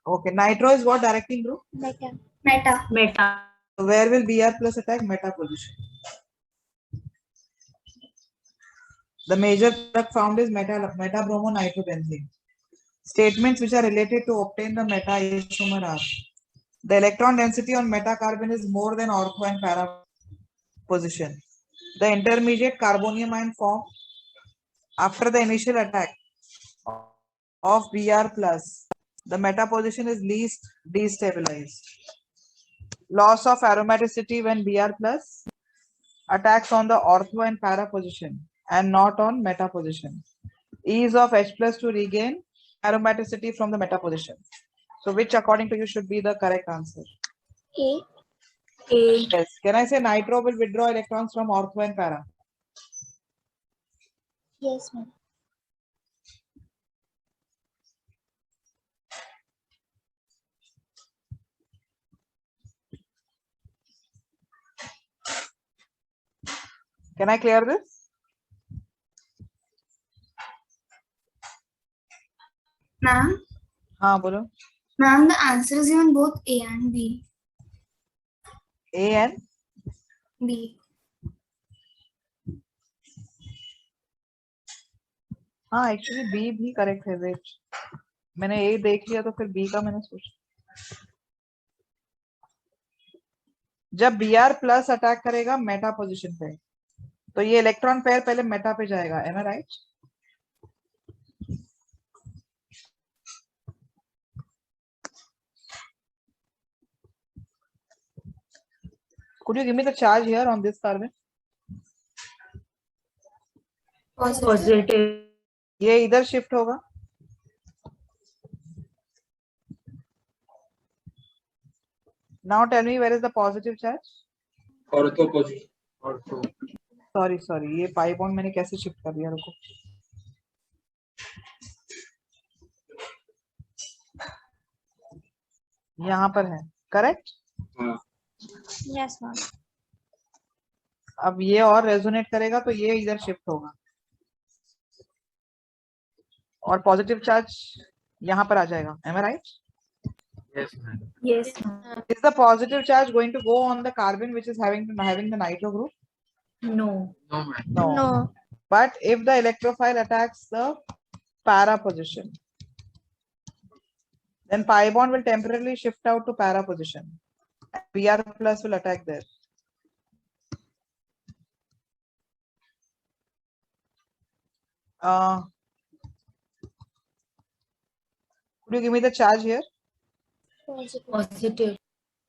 Okay, nitro is what directing group? Meta. Meta. So where will Br plus attack? Meta position. The major product found is meta-bromo-nitrobenzene. Statements which are related to obtain the meta isomer are: the electron density on meta carbon is more than ortho and para position. The intermediate carbonium ion form after the initial attack of Br plus, the meta position is least destabilized. Loss of aromaticity when Br plus attacks on the ortho and para position and not on meta position. Ease of H plus to regain aromaticity from the meta position. So which according to you should be the correct answer? A. A. Yes. Can I say nitro will withdraw electrons from ortho and para? Yes, ma'am. Can I clear this? Ma'am, हाँ बोलो. ma'am, the answer is given both A and B. A and B. हाँ actually B भी correct है. Wait, मैंने ए देख लिया तो फिर बी का मैंने सोचा. जब बी आर प्लस अटैक करेगा मेटा पोजीशन पे तो ये इलेक्ट्रॉन पेयर पहले मेटा पे जाएगा. Am I right? Could you give me the charge here on this carbon? Positive. ये इधर शिफ्ट होगा. Now tell me where is the positive charge? Ortho position. Ortho. Sorry ये पाई बॉन्ड मैंने कैसे shift कर दिया. रुको. यहाँ पर है. करेक्ट. हाँ. Yes, ma'am. अब ये और रेजोनेट करेगा तो ये इधर शिफ्ट होगा और पॉजिटिव चार्ज यहाँ पर आ जाएगा. Am I right? Yes, ma'am. Yes. Is the positive charge going to go on the carbon which is having the nitro group? No. No, ma'am. No. But if the electrophile attacks the para position, then pi bond will temporarily shift out to para position. Br plus will attack there. Could you give me the charge here? Positive.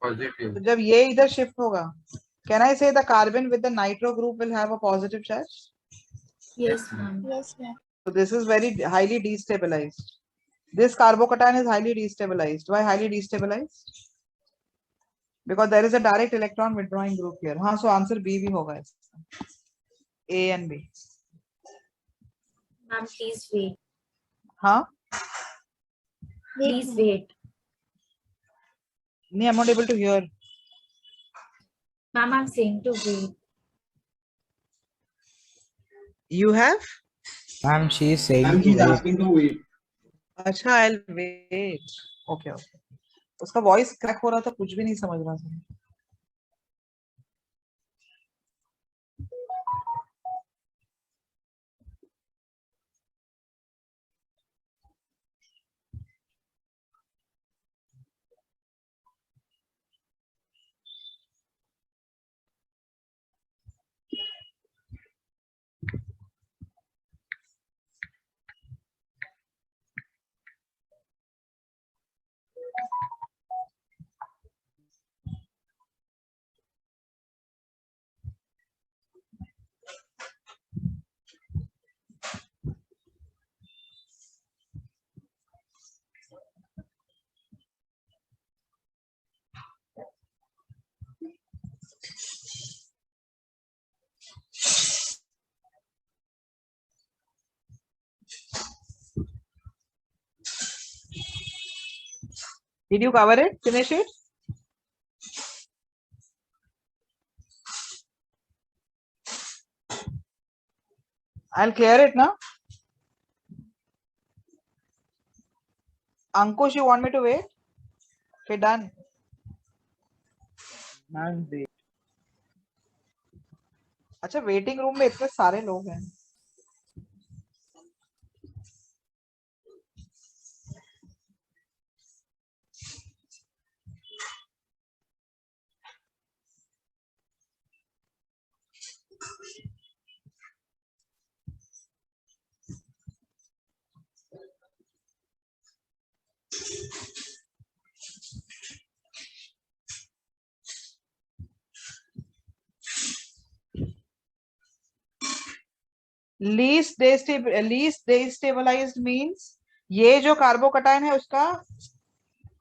Positive. तो जब ये इधर shift होगा, can I say the carbon with the nitro group will have a positive charge? Yes, ma'am. Yes, ma'am. So this is very highly destabilized. This carbocation is highly destabilized. Why highly destabilized? Because there is a direct electron withdrawing group here. हाँ, so answer B भी होगा इसका. A and B. Ma'am, please wait. हाँ. Please wait. No, I'm not able to hear. Ma'am, I'm saying to wait. You have? Ma'am, she is saying Ma'am, to he's wait. asking to wait. अच्छा, I'll wait. Okay, okay. उसका voice crack हो रहा था, कुछ भी नहीं समझ रहा था. Did you cover it? Finish it? I'll clear it now. Ankush, you want me to wait? Okay, done. Ma'am, wait. अच्छा, वेटिंग रूम में इतने सारे लोग हैं. लीस्ट डेस्टेबलाइज्ड मींस ये जो कार्बोकटाइन है उसका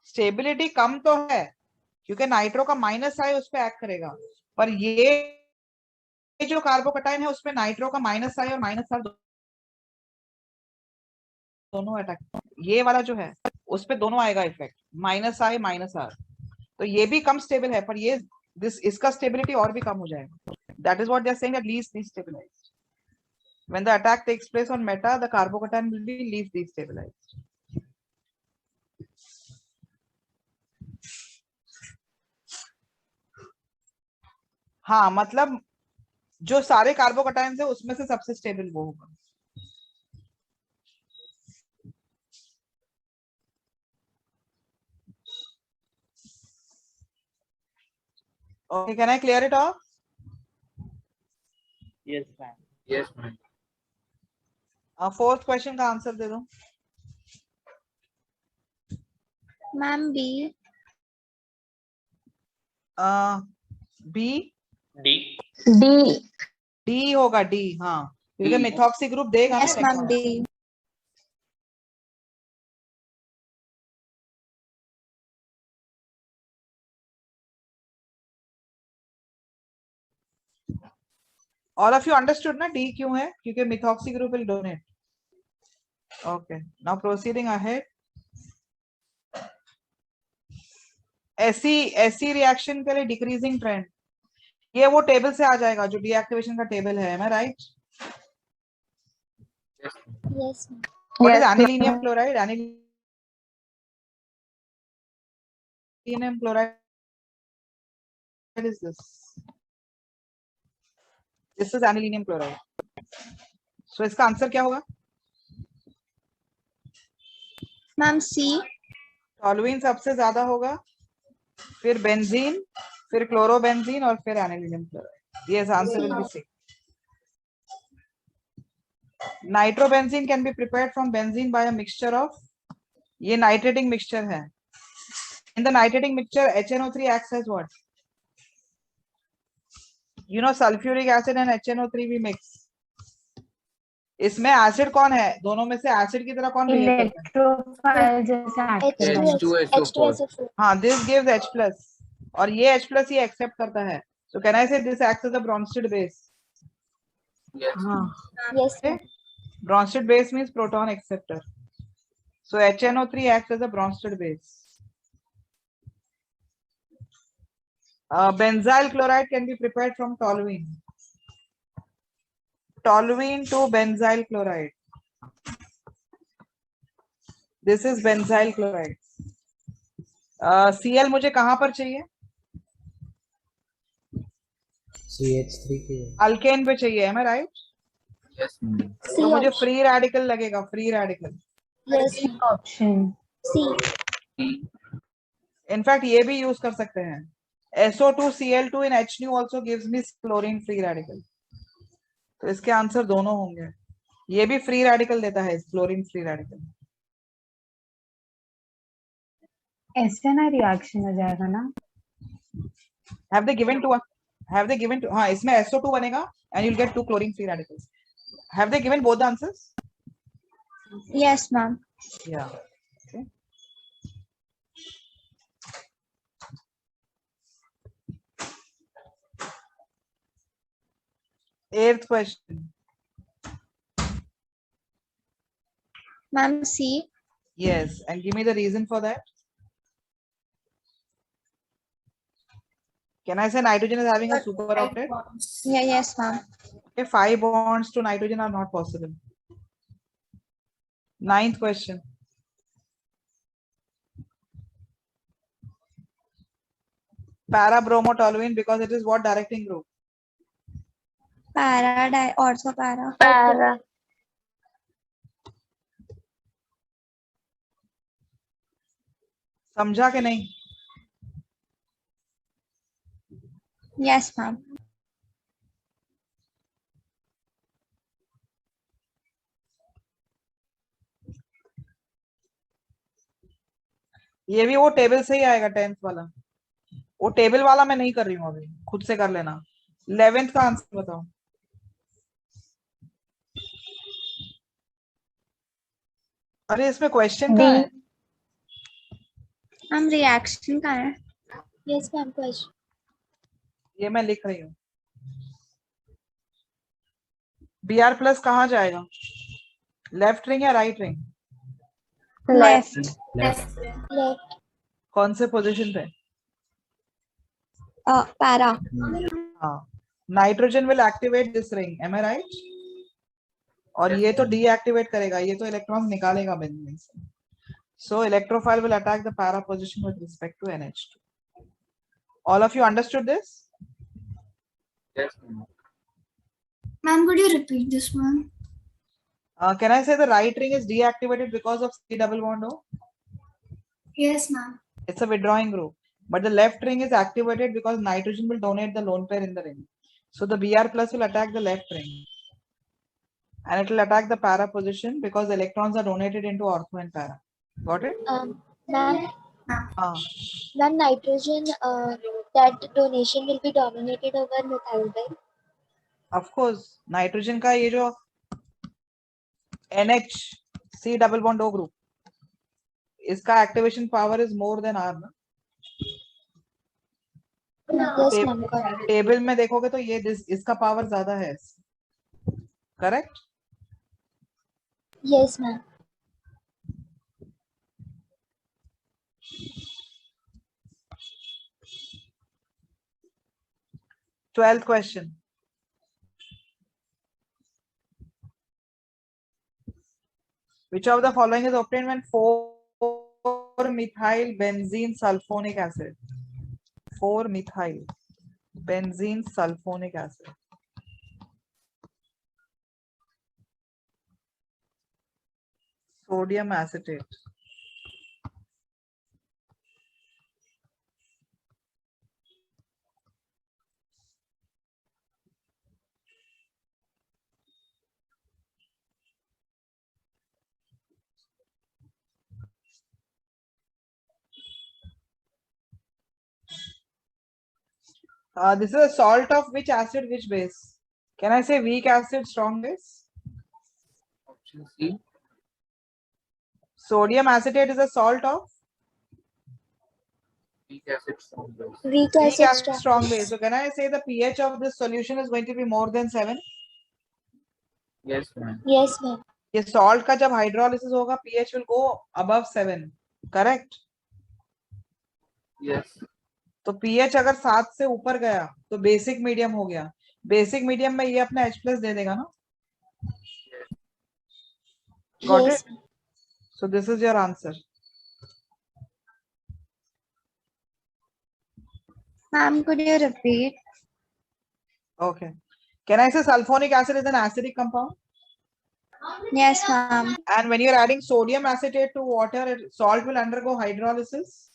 स्टेबिलिटी कम तो है क्योंकि नाइट्रो का माइनस आई उस पर एक्ट करेगा, पर ये जो कार्बोकटाइन है उसमें नाइट्रो का माइनस आई और माइनस आर दोनों अटैक. ये वाला जो है उस पे दोनों आएगा effect, minus I minus R. तो ये भी कम स्टेबल है, पर ये इसका स्टेबिलिटी और भी कम हो जाएगा. That is what they are saying, that least destabilized. When the attack takes place on meta, the carbocation will be least destabilized. हाँ, मतलब जो सारे कार्बोकटाइन्स है उसमें से सबसे स्टेबल वो होगा. Okay, can I clear it off? Yes, ma'am. Yes, ma'am. Fourth question का आंसर दे दो. Ma'am B. B. D. D होगा, डी. हाँ, क्योंकि मिथॉक्सी ग्रुप देगा यस मैम ना. D. All of you understood ना डी क्यों है? क्योंकि methoxy group will donate. Okay, now proceeding ahead. ऐसी रिएक्शन के लिए डिक्रीजिंग ट्रेंड, ये वो टेबल से आ जाएगा जो डीएक्टिवेशन का टेबल है. मैं right? Yes, yes. What is aniline chloride? Aniline chloride is this. This is aniline chloride. So इसका आंसर क्या होगा? मैम सी. टॉलुइन सबसे ज्यादा होगा, फिर बेंजीन, फिर क्लोरोबेंजीन और फिर anilinium chloride. Yes, answer will be C. Nitrobenzene can be prepared from benzene by a mixture of, ये nitrating mixture है. In the nitrating mixture, HNO3 acts as what? You know, sulfuric acid and HNO3 we mix. इसमें acid कौन है? दोनों में से acid की तरह कौन बिहेव करता है? इलेक्ट्रोफाइल जैसा act करता है. H2SO4. हाँ, this gives H plus और ये H plus ये एक्सेप्ट करता है. So can I say this acts as a Bronsted base? Yes. हाँ. Yes. Bronsted base means proton acceptor. So HNO3 acts as a Bronsted base. Benzyl chloride can be prepared from toluene. Toluene to benzyl chloride. This is benzyl chloride. Cl मुझे कहां पर चाहिए? CH3 के. Alkane पे चाहिए, am I right? Yes, ma'am. तो मुझे free radical लगेगा, free radical. Yes. Option C. In fact ये भी यूज कर सकते हैं. SO2Cl2 in HNu also gives me chlorine free radical. तो इसके आंसर दोनों होंगे. ये भी फ्री रेडिकल देता है, chlorine free radical. SNI reaction हो जाएगा ना. Have they given to हाँ, इसमें SO2 बनेगा and you'll get 2 chlorine free radicals. Have they given both the answers? Yes ma'am. Yeah. Okay. Eighth question. Ma'am C. Yes, and give me the reason for that. Can I say nitrogen is having a super octet? Yes ma'am. Okay, 5 bonds to nitrogen are not possible. Ninth question. Para-bromotoluene because it is what directing group? Para, ortho para. Para. समझा कि नहीं? Yes, ma'am. ये भी वो table से ही आएगा 10th वाला। वो टेबल वाला मैं नहीं कर रही हूँ अभी, खुद से कर लेना। 11th का आंसर बताओ। अरे इसमें क्वेश्चन कहाँ है? हम रिएक्शन का है। Yes, ma'am. Question. ये मैं लिख रही हूँ। Br प्लस कहाँ जाएगा? लेफ्ट रिंग या right ring? Left. Left. Left. कौन से पोजीशन पे? Para. हाँ, nitrogen will activate this ring, am I right? और ये तो डीएक्टिवेट करेगा, ये तो इलेक्ट्रॉन निकालेगा बेंजीन से। So electrophile will attack the para position with respect to NH2. All of you understood this? Yes, ma'am. Ma'am, could you repeat this one? Can I say the right ring is deactivated because of C double bond O? Yes, ma'am. It's a withdrawing group. But the left ring is activated because nitrogen will donate the lone pair in the ring. So the Br plus will attack the left ring. And it will attack the para position because the electrons are donated into ortho and para. Got it? Ma'am, Ma'am, nitrogen, that donation will be dominated over methyl, right? of course, nitrogen का ये जो NH C double bond O group, इसका activation power is more than R ना? Yes, ma'am. Correct. Table में देखोगे तो ये इसका पावर ज्यादा है, correct? Yes, ma'am. Twelfth question. Which of the following is obtained when 4-methyl benzene sulfonic acid? 4-methyl benzene sulfonic acid. Sodium acetate. This is a salt of which acid, which base? Can I say weak acid, strong base? Option C. Sodium acetate is a salt of Weak acid strong base. Weak weak acid, acid, strong base. So can I say the pH of this solution is going to be more than 7? Yes, ma'am. Yes, ma'am. ये salt का जब hydrolysis होगा, pH will go above 7, correct? Yes. तो pH अगर 7 से ऊपर गया तो बेसिक मीडियम हो गया। बेसिक मीडियम में ये अपना H प्लस दे देगा ना? Got Yes. it? So this is your answer. Ma'am, could you repeat? Okay. Can I say sulfonic acid is an acidic compound? Yes, ma'am. And when you're adding sodium acetate to water, salt will undergo hydrolysis.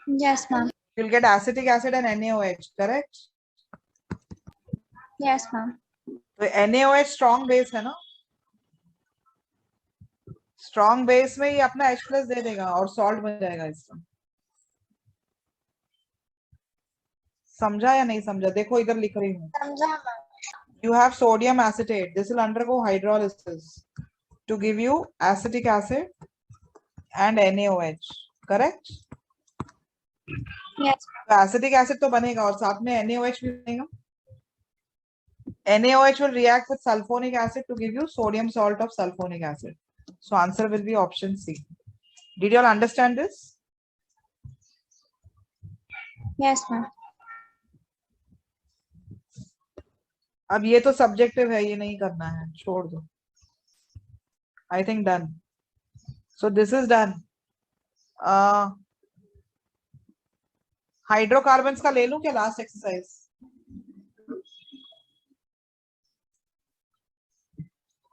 Yes, ma'am. You'll get acetic acid and NaOH, correct? Yes, ma'am. तो NaOH strong base है ना? Strong base में ये अपना H plus दे देगा और salt बन जाएगा इसका। समझा या नहीं समझा? देखो इधर लिख रही हूँ। समझा, ma'am. You have sodium acetate. This will undergo hydrolysis to give you acetic acid and NaOH, correct? Yes. तो acetic acid तो बनेगा और साथ में NaOH भी बनेगा। NaOH will react with sulfonic acid to give you sodium salt of sulfonic acid. So answer will be option C. Did you all understand this? Yes, ma'am. अब ये तो सब्जेक्टिव है, ये नहीं करना है, छोड़ दो। I think done. So this is done. Hydrocarbons का ले लूं क्या last exercise?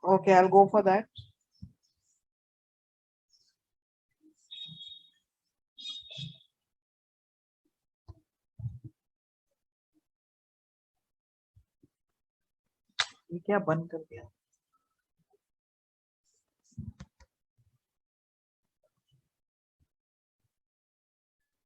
Okay, I'll go for that. ये क्या बंद कर दिया?